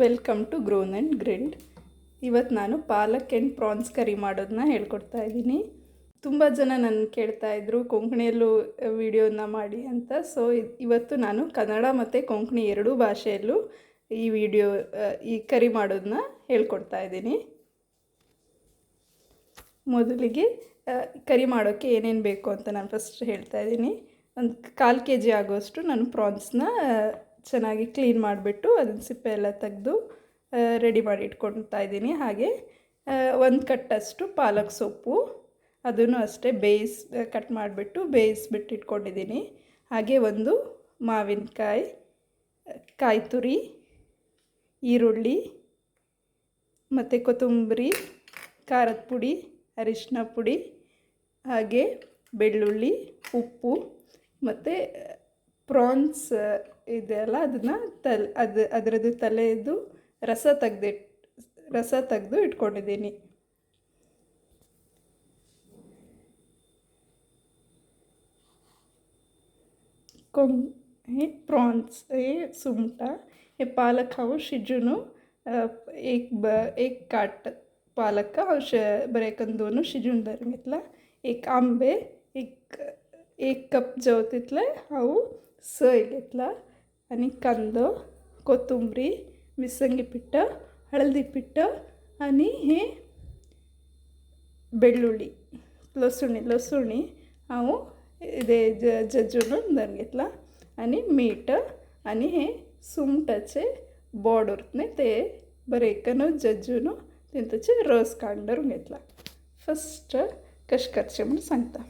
Welcome to grown and grilled. ಇವತ್ತು ನಾನು ಪಾಲಕ್ and France ಕರಿ ಮಾಡೋದನ್ನ ಹೇಳ್ಕೊಡ್ತಾ ಇದ್ದೀನಿ. ತುಂಬ ಜನ ನನ್ನ ಕೇಳ್ತಾಯಿದ್ರು ಕೊಂಕಣಿಯಲ್ಲೂ ವಿಡಿಯೋನ ಮಾಡಿ ಅಂತ. ಸೊ ಇವತ್ತು ನಾನು ಕನ್ನಡ ಮತ್ತು ಕೊಂಕಣಿ ಎರಡೂ ಭಾಷೆಯಲ್ಲೂ ಈ ಕರಿ ಮಾಡೋದನ್ನ ಹೇಳ್ಕೊಡ್ತಾ ಇದ್ದೀನಿ. ಮೊದಲಿಗೆ ಕರಿ ಮಾಡೋಕ್ಕೆ ಏನೇನು ಬೇಕು ಅಂತ ನಾನು ಫಸ್ಟ್ ಹೇಳ್ತಾ ಇದ್ದೀನಿ. ಒಂದು 1/4 kg ಆಗೋಷ್ಟು ನಾನು ಪ್ರಾನ್ಸ್ನ ಚೆನ್ನಾಗಿ ಕ್ಲೀನ್ ಮಾಡಿಬಿಟ್ಟು ಅದನ್ನು ಸಿಪ್ಪೆ ಎಲ್ಲ ತೆಗೆದು ರೆಡಿ ಮಾಡಿ ಇಟ್ಕೊಳ್ತಾ ಇದ್ದೀನಿ. ಹಾಗೆ 1 ಕಟ್ಟಷ್ಟು ಪಾಲಕ್ ಸೊಪ್ಪು, ಅದನ್ನು ಅಷ್ಟೇ ಕಟ್ ಮಾಡಿಬಿಟ್ಟು ಬೇಯಿಸ್ಬಿಟ್ಟು ಇಟ್ಕೊಂಡಿದ್ದೀನಿ. ಹಾಗೆ ಒಂದು ಮಾವಿನಕಾಯಿ, ಕಾಯಿ ತುರಿ, ಈರುಳ್ಳಿ ಮತ್ತು ಕೊತ್ತಂಬರಿ, ಖಾರದ ಪುಡಿ, ಅರಿಶಿನ ಪುಡಿ, ಹಾಗೆ ಬೆಳ್ಳುಳ್ಳಿ, ಉಪ್ಪು ಮತ್ತು ಪ್ರಾನ್ಸ್ ಇದೆಯಲ್ಲ ಅದನ್ನು ಅದರದ್ದು ತಲೆದು ರಸ ತೆಗೆದು ಇಟ್ಕೊಂಡಿದ್ದೀನಿ. प्रॉन्स ये सुमटा ये पालक हाउ शिजुनु एक काट पालक का हाउ बरेकन दोनों शिजुन दर घेतला. एक आंबे एक कप जो तितले हाउ सय घेतला आणि कांदो, कोथिंबरी, मिसंगी पिट्ट, हळदी पिट्ट आणि हे बेळ्ळुळ्ळी लसुणी हाउ इदे जज्जून दर घेतला आणि मीठ आणि हे सुंगटाचे बॉड उरतने ते बरेकन जज्जून तेंचे रस काढून घेतला. फस्ट कशें करचें म्हणून सांगता.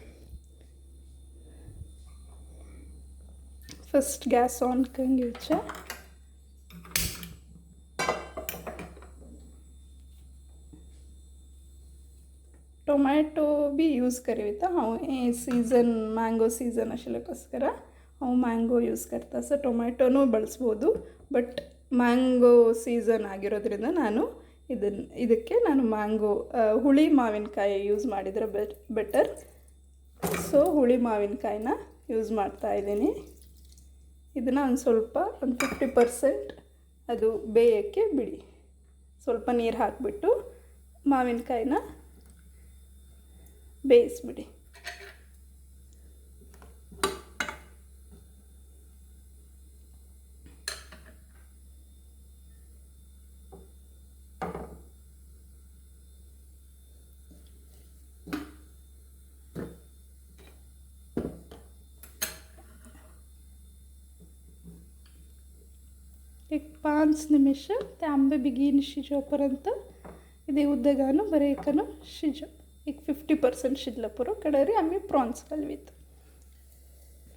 फस्ट गॅस ऑन करून घेवचें. टोमॅटो बी यूज करीता हांव हे सीजन ಮ್ಯಾಂಗೋ सीजन आशिल्लेकोस्करा हांव ಮ್ಯಾಂಗೋ ಯೂಸ್ करता. ಸೊ ಟೊಮ್ಯಾಟೋನೂ ಬಳಸ್ಬೋದು, ಬಟ್ ಮ್ಯಾಂಗೋ ಸೀಸನ್ ಆಗಿರೋದ್ರಿಂದ ಇದಕ್ಕೆ ನಾನು ಹುಳಿ ಮಾವಿನಕಾಯಿ ಯೂಸ್ ಮಾಡಿದರೆ ಬೆಟರ್. ಸೊ ಹುಳಿ ಮಾವಿನಕಾಯಿನ ಯೂಸ್ ಮಾಡ್ತಾ ಇದ್ದೀನಿ. ಇದನ್ನು ಒಂದು 50% ಅದು ಬೇಯೋಕ್ಕೆ ಬಿಡಿ. ಸ್ವಲ್ಪ ನೀರು ಹಾಕಿಬಿಟ್ಟು ಮಾವಿನಕಾಯಿನ ಬೇಯಿಸ್ಬಿಡಿ. एक 5 निमिष ते आंबे बेगीन शिजोपर्यंत इदे उद्दगानु बरेकनु शिजो. एक 50% शिजला पुरो कडेरी आम्ही प्रॉन्स घालवीत.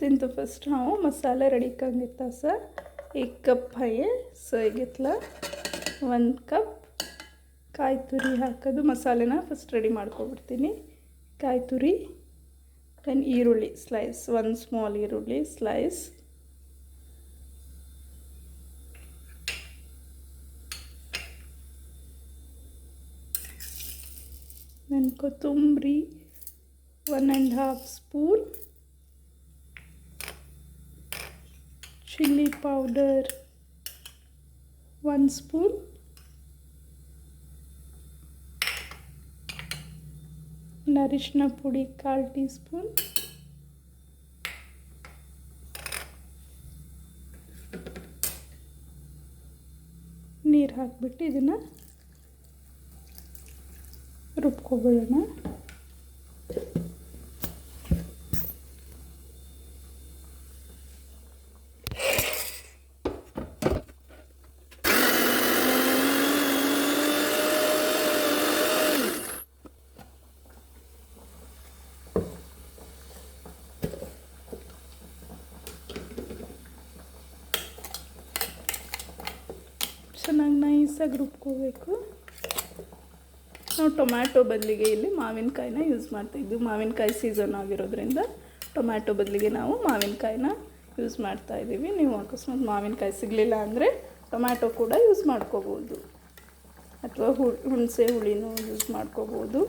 तिंतू फस्ट हांव मसाला रेडी करून घेता. सर 1 कप हाये सय घेतला, 1 कप ಕಾಯಿ ತುರಿ ಹಾಕೋದು. ಮಸಾಲೆನ ಫಸ್ಟ್ ರೆಡಿ ಮಾಡ್ಕೊಬಿಡ್ತೀನಿ. ಕಾಯಿ ತುರಿ, ದೆನ್ ಈರುಳ್ಳಿ ಸ್ಲೈಸ್, 1 ಸ್ಮಾಲ್ ಈರುಳ್ಳಿ slice, then kothumri 1.5 spoon, chili powder 1 spoon, ಅರಿಶಿನ ಪುಡಿ 1/4 ಟೀ ಸ್ಪೂನ್, ನೀರು ಹಾಕಿಬಿಟ್ಟು ಇದನ್ನು ರುಬ್ಕೊಬಿಡೋಣ. ಚೆನ್ನಾಗಿ ನೈಸಾಗಿ ರುಬ್ಕೋಬೇಕು. ನಾವು ಟೊಮ್ಯಾಟೊ ಬದಲಿಗೆ ಇಲ್ಲಿ ಮಾವಿನಕಾಯಿನ ಯೂಸ್ ಮಾಡ್ತಾಯಿದ್ವಿ. ಮಾವಿನಕಾಯಿ ಸೀಸನ್ ಆಗಿರೋದ್ರಿಂದ ಟೊಮ್ಯಾಟೊ ಬದಲಿಗೆ ನಾವು ಮಾವಿನಕಾಯಿನ ಯೂಸ್ ಮಾಡ್ತಾಯಿದ್ದೀವಿ. ನೀವು ಅಕಸ್ಮಾತ್ ಮಾವಿನಕಾಯಿ ಸಿಗಲಿಲ್ಲ ಅಂದರೆ ಟೊಮ್ಯಾಟೊ ಕೂಡ ಯೂಸ್ ಮಾಡ್ಕೋಬೋದು, ಅಥವಾ ಹುಣಸೆ ಹುಳಿನೂ ಯೂಸ್ ಮಾಡ್ಕೋಬೋದು.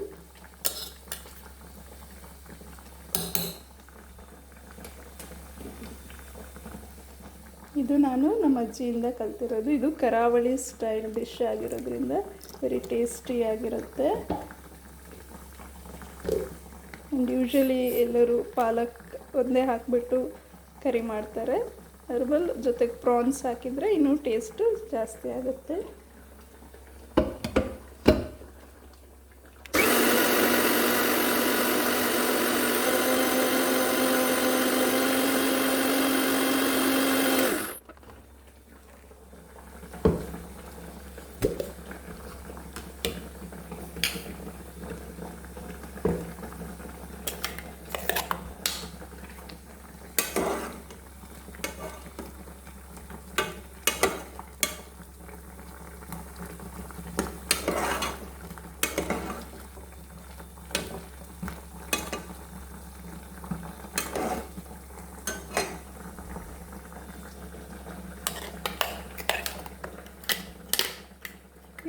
ಇದು ನಾನು ನಮ್ಮ ಅಜ್ಜಿಯಿಂದ ಕಲ್ತಿರೋದು. ಇದು ಕರಾವಳಿ ಸ್ಟೈಲ್ ಡಿಶ್ ಆಗಿರೋದ್ರಿಂದ ವೆರಿ ಟೇಸ್ಟಿಯಾಗಿರುತ್ತೆ. ಆ್ಯಂಡ್ ಯೂಶ್ವಲಿ ಎಲ್ಲರೂ ಪಾಲಕ್ ಒಂದೇ ಹಾಕಿಬಿಟ್ಟು ಕರಿ ಮಾಡ್ತಾರೆ. ಅದ್ರ ಬದಲು ಜೊತೆಗೆ ಪ್ರಾನ್ಸ್ ಹಾಕಿದರೆ ಇನ್ನೂ ಟೇಸ್ಟು ಜಾಸ್ತಿ ಆಗುತ್ತೆ.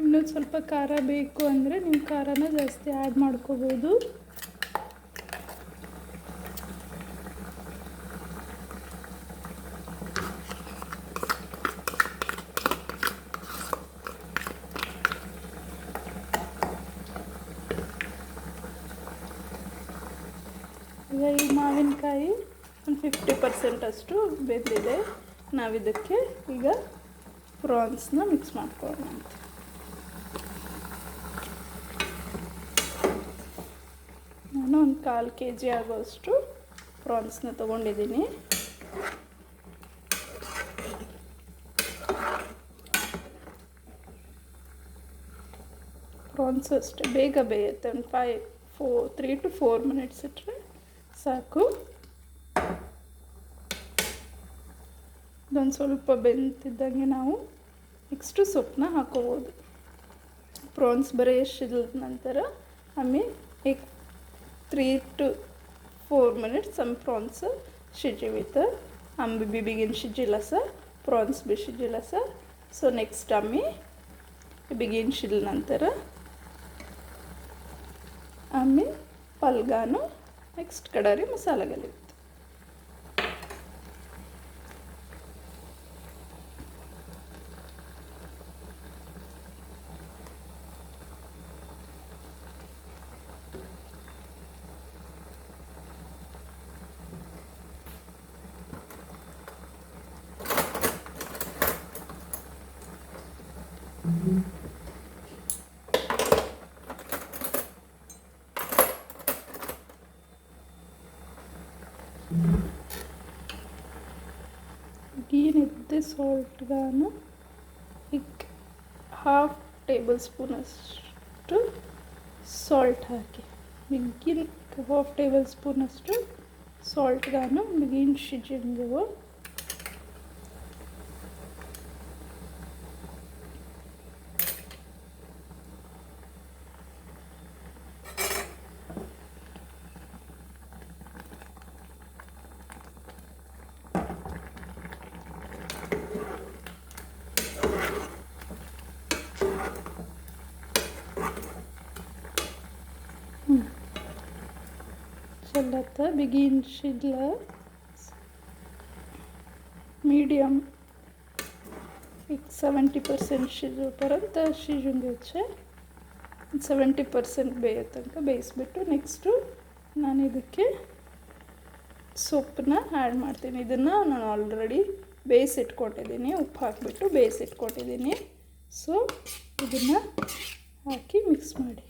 ಇನ್ನೂ ಸ್ವಲ್ಪ ಖಾರ ಬೇಕು ಅಂದರೆ ನೀವು ಖಾರನ ಜಾಸ್ತಿ ಆ್ಯಡ್ ಮಾಡ್ಕೋಬೋದು. ಈಗ ಈ ಮಾವಿನಕಾಯಿ ಒಂದು 50% ಅಷ್ಟು ಬೆಂದಿದೆ. ನಾವಿದಕ್ಕೆ ಈಗ ಪ್ರಾನ್ಸ್ನ ಮಿಕ್ಸ್ ಮಾಡ್ಕೊಳ್ಳೋಣ ಅಂತ. ನಾನು ಒಂದು 1/4 kg ಆಗೋಷ್ಟು ಪ್ರಾನ್ಸ್ನ ತೊಗೊಂಡಿದ್ದೀನಿ. ಪ್ರಾನ್ಸು ಅಷ್ಟೇ ಬೇಗ ಬೇಯುತ್ತೆ. ಒಂದು 3 to 4 minutes ಇಟ್ಟರೆ ಸಾಕು. ಇದೊಂದು ಸ್ವಲ್ಪ ಬೆಂತಿದ್ದಂಗೆ ನಾವು ನೆಕ್ಸ್ಟು ಸೊಪ್ಪನ್ನ ಹಾಕೋಬೋದು. ಪ್ರಾನ್ಸ್ ಬರೀ ಶಿಲ್ದ ನಂತರ ಆಮೇಲೆ 3 to 4 minutes some prawns शिजवितं. आम्ही बेगीन शिजला सा प्रॉन्स बी शिजला सा. सो नेक्स्ट आम्ही बेगीन शिजल्यानंतर आम्ही पलगानो नेक्स्ट कडारी मसाला घालूया. ಏನಿದೆ ಸಾಲ್ಟ್ಗಾನು ಈಗ 1/2 tablespoon ಅಷ್ಟು ಸಾಲ್ಟ್ ಹಾಕಿ ಬಿಗಿನ್ 1/2 tablespoon ಅಷ್ಟು ಸಾಲ್ಟ್ಗಾನು ಬಿಗಿನ್ ಶಿಜಿಂಗವು चलता बिगिन शिजला मीडियम एक 70% शिजोपर्यंत शिजून घ्यायचे. 70% ಬೇಯೋ ತನಕ ಬೇಯಿಸ್ಬಿಟ್ಟು ನೆಕ್ಸ್ಟು ನಾನು ಇದಕ್ಕೆ ಸೊಪ್ಪನ್ನ ಆ್ಯಡ್ ಮಾಡ್ತೀನಿ. ಇದನ್ನು ನಾನು ಆಲ್ರೆಡಿ ಬೇಯಿಸಿಟ್ಕೊಂಡಿದ್ದೀನಿ, ಉಪ್ಪು ಹಾಕಿಬಿಟ್ಟು ಬೇಯಿಸಿಟ್ಕೊಂಡಿದ್ದೀನಿ. ಸೊ ಇದನ್ನು ಹಾಕಿ ಮಿಕ್ಸ್ ಮಾಡಿ.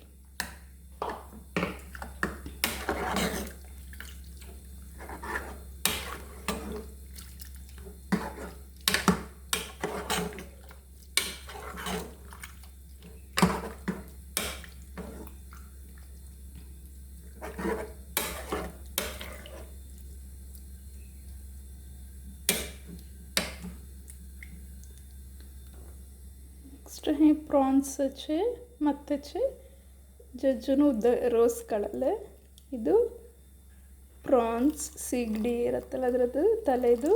ನೆಕ್ಸ್ಟ್ ಹೇ ಪ್ರಾನ್ಸ್ છે ಮತ್ತೆ છે ಜಜ್ಜುನು ರೋಸ್ ಕಳಲೆ. ಇದು ಪ್ರಾನ್ಸ್ ಸಿಗಡಿ ಇರುತ್ತಲ್ಲ ಅದರದ್ದು ತಲೆದು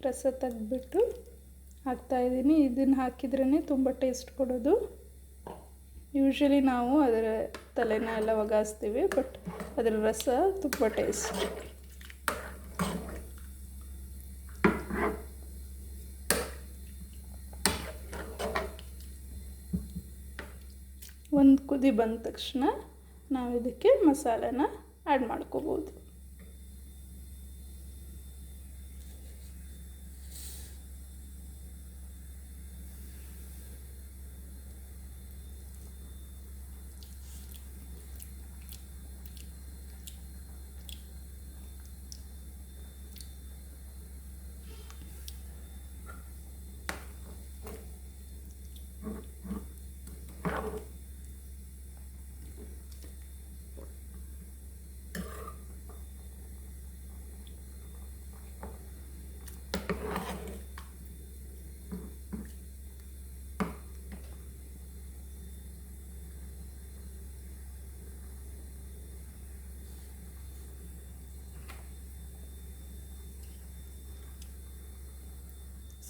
ರಸ ತೆಗೆದ್ಬಿಟ್ಟು ಹಾಕ್ತಾಯಿದ್ದೀನಿ. ಇದನ್ನು ಹಾಕಿದ್ರೇ ತುಂಬ ಟೇಸ್ಟ್ ಕೊಡೋದು. ಯೂಶ್ವಲಿ ನಾವು ಅದರ ತಲೆನ ಎಲ್ಲ ಒಗಾಸ್ತೀವಿ, ಬಟ್ ಅದರ ರಸ ತುಂಬ ಟೇಸ್ಟ್. ಒಂದು ಕುದಿ ಬಂದ ತಕ್ಷಣ ನಾವು ಇದಕ್ಕೆ ಮಸಾಲೆನ ಆ್ಯಡ್ ಮಾಡ್ಕೋಬೋದು.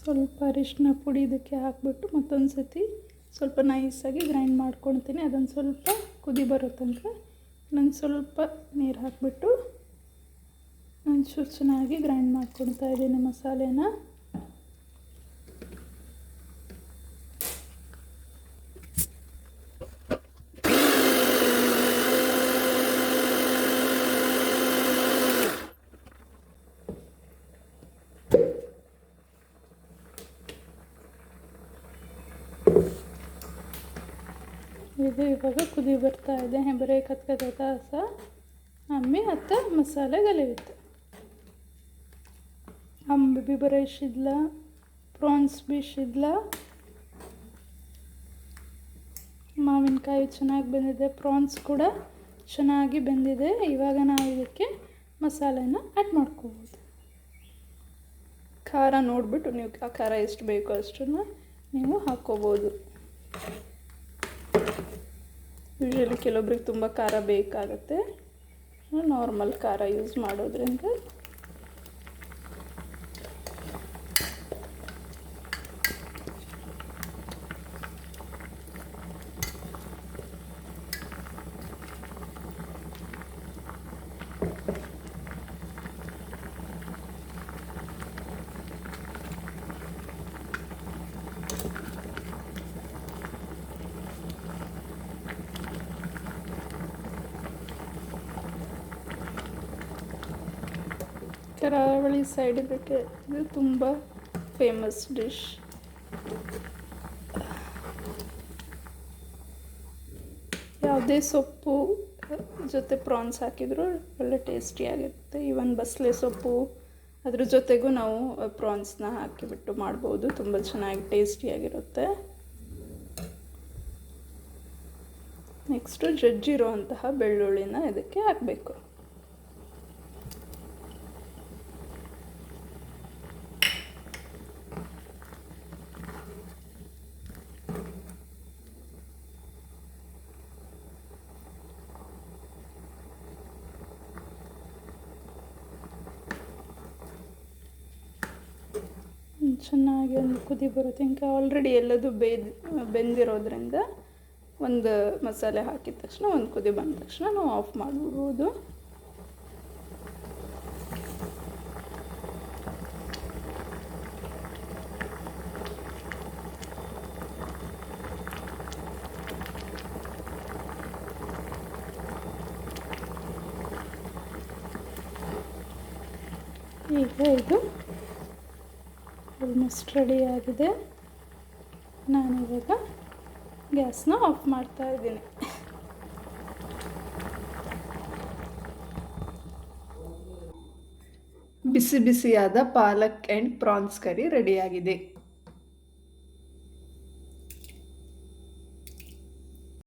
ಸ್ವಲ್ಪ ಅರಿಶಿನ ಪುಡಿ ಇದಕ್ಕೆ ಹಾಕಿಬಿಟ್ಟು ಮತ್ತೊಂದು ಸತಿ ಸ್ವಲ್ಪ ನೈಸಾಗಿ ಗ್ರೈಂಡ್ ಮಾಡ್ಕೊಳ್ತೀನಿ. ಅದನ್ನು ಸ್ವಲ್ಪ ಕುದಿ ಬರೋ ತನಕ ನಾನು ಸ್ವಲ್ಪ ನೀರು ಹಾಕಿಬಿಟ್ಟು ಒಂಚೂರು ಚೆನ್ನಾಗಿ ಗ್ರೈಂಡ್ ಮಾಡ್ಕೊಳ್ತಾ ಇದ್ದೀನಿ ಮಸಾಲೆನ. ಇದು ಇವಾಗ ಕುದಿ ಬರ್ತಾ ಇದೆ. ಬರೀ ಕತ್ಕತಾಸ आम्ही आता मसाले घालूयात. आंबे बी बरे शिजला, प्रॉन्स बी शिजला, ಮಾವಿನಕಾಯಿ ಚೆನ್ನಾಗಿ ಬೆಂದಿದೆ, ಪ್ರಾನ್ಸ್ ಕೂಡ ಚೆನ್ನಾಗಿ ಬೆಂದಿದೆ. ಇವಾಗ ನಾವು ಇದಕ್ಕೆ ಮಸಾಲೆನ ಆ್ಯಡ್ ಮಾಡ್ಕೋಬೋದು. ಖಾರ ನೋಡಿಬಿಟ್ಟು ನೀವು ಆ ಖಾರ ಎಷ್ಟು ಬೇಕೋ ಅಷ್ಟನ್ನು ನೀವು ಹಾಕ್ಕೋಬೋದು. ಯೂಶಲಿ ಕೆಲವೊಬ್ರಿಗೆ ತುಂಬ ಖಾರ ಬೇಕಾಗುತ್ತೆ, ನಾರ್ಮಲ್ ಖಾರ ಯೂಸ್ ಮಾಡೋದ್ರಿಂದ ಕರಾವಳಿ ಸೈಡ್ ಇದಕ್ಕೆ ಇದು ತುಂಬ ಫೇಮಸ್ ಡಿಶ್. ಯಾವುದೇ ಸೊಪ್ಪು ಜೊತೆ ಪ್ರಾನ್ಸ್ ಹಾಕಿದರೂ ಒಳ್ಳೆ ಟೇಸ್ಟಿಯಾಗಿರುತ್ತೆ. ಈವನ್ ಬಸಳೆ ಸೊಪ್ಪು ಅದ್ರ ಜೊತೆಗೂ ನಾವು ಪ್ರಾನ್ಸ್ನ ಹಾಕಿಬಿಟ್ಟು ಮಾಡ್ಬೋದು, ತುಂಬ ಚೆನ್ನಾಗಿ ಟೇಸ್ಟಿಯಾಗಿರುತ್ತೆ. ನೆಕ್ಸ್ಟು ಜಜ್ಜಿರುವಂತಹ ಬೆಳ್ಳುಳ್ಳಿನ ಇದಕ್ಕೆ ಹಾಕಬೇಕು. ಚೆನ್ನಾಗಿ ಒಂದು ಕುದಿ ಬರುತ್ತೆ. ఇంకా ಆಲ್ರೆಡಿ ಎಲ್ಲದು ಬೆಂದಿರೋದ್ರಿಂದ ಒಂದು ಮಸಾಲೆ ಹಾಕಿದ ತಕ್ಷಣ ಒಂದು ಕುದಿ ಬಂದ ತಕ್ಷಣ ನಾವು ಆಫ್ ಮಾಡ್ಬಿಡ್ಬೋದು. ಈಗ ಇದು ಆಲ್ಮೋಸ್ಟ್ ರೆಡಿ ಆಗಿದೆ. ನಾನಿವಾಗ ಗ್ಯಾಸ್ನ ಆಫ್ ಮಾಡ್ತಾ ಇದ್ದೀನಿ. ಬಿಸಿ ಬಿಸಿಯಾದ ಪಾಲಕ್ ಆ್ಯಂಡ್ ಪ್ರಾನ್ಸ್ ಕರಿ ರೆಡಿಯಾಗಿದೆ.